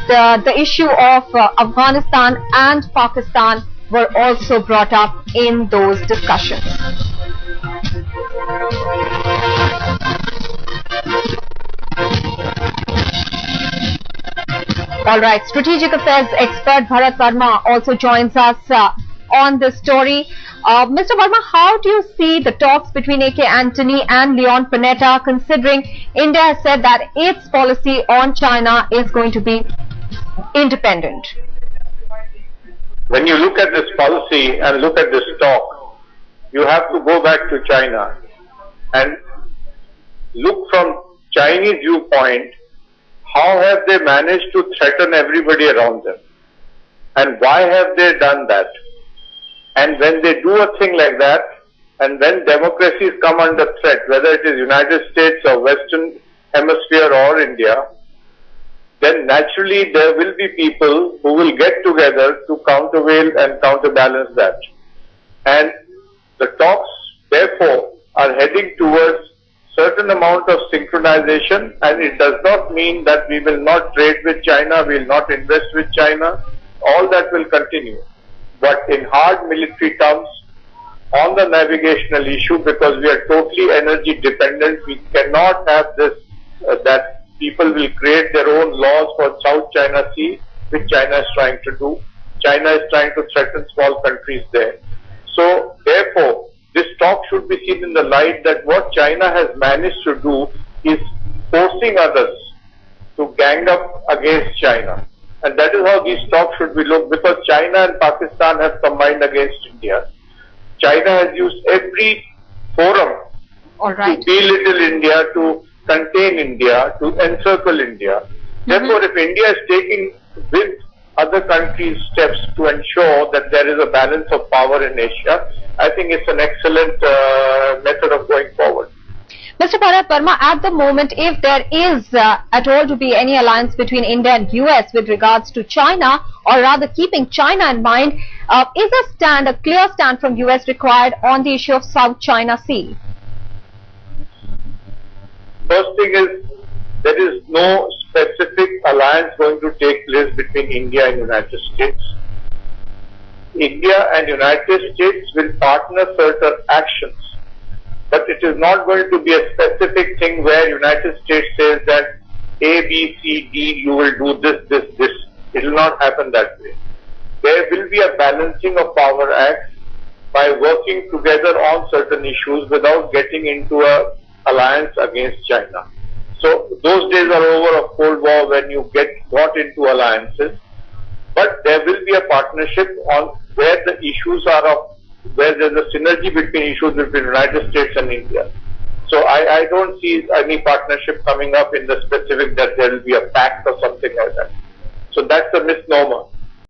the issue of Afghanistan and Pakistan were also brought up in those discussions. All right, strategic affairs expert Bharat Verma also joins us on this story. Mr. Verma, how do you see the talks between A.K. Antony and Leon Panetta, considering India has said that its policy on China is going to be independent? When you look at this policy and look at this talk, you have to go back to China and look from Chinese viewpoint. How have they managed to threaten everybody around them? And why have they done that? And when they do a thing like that, and when democracies come under threat, whether it is United States or Western Hemisphere or India, then naturally there will be people who will get together to countervail and counterbalance that. And the talks, therefore, are heading towards certain amount of synchronization, and it does not mean that we will not trade with China, we will not invest with China. All that will continue. But in hard military terms, on the navigational issue, because we are totally energy dependent, we cannot have this, that people will create their own laws for South China Sea, which China is trying to do. China is trying to threaten small countries there. So, therefore, this talk should be seen in the light that what China has managed to do is forcing others to gang up against China. And that is how these talks should be looked, because China and Pakistan have combined against India. China has used every forum to belittle India, to contain India, to encircle India. Therefore, if India is taking with other countries steps to ensure that there is a balance of power in Asia, I think it's an excellent method of going forward. Mr. Bharat Verma, at the moment, if there is at all to be any alliance between India and US with regards to China, or rather keeping China in mind, is a clear stand from US required on the issue of South China Sea? First thing is, there is no specific alliance going to take place between India and United States. India and United States will partner certain actions, but it is not going to be a specific thing where United States says that A, B, C, D, you will do this, this, this. It will not happen that way. There will be a balancing of power acts by working together on certain issues without getting into an alliance against China. So those days are over of Cold War when you got into alliances, but there will be a partnership on where the issues are of, where there is a synergy between issues between United States and India. So I don't see any partnership coming up in the specific that there will be a pact or something like that. So that's a misnomer.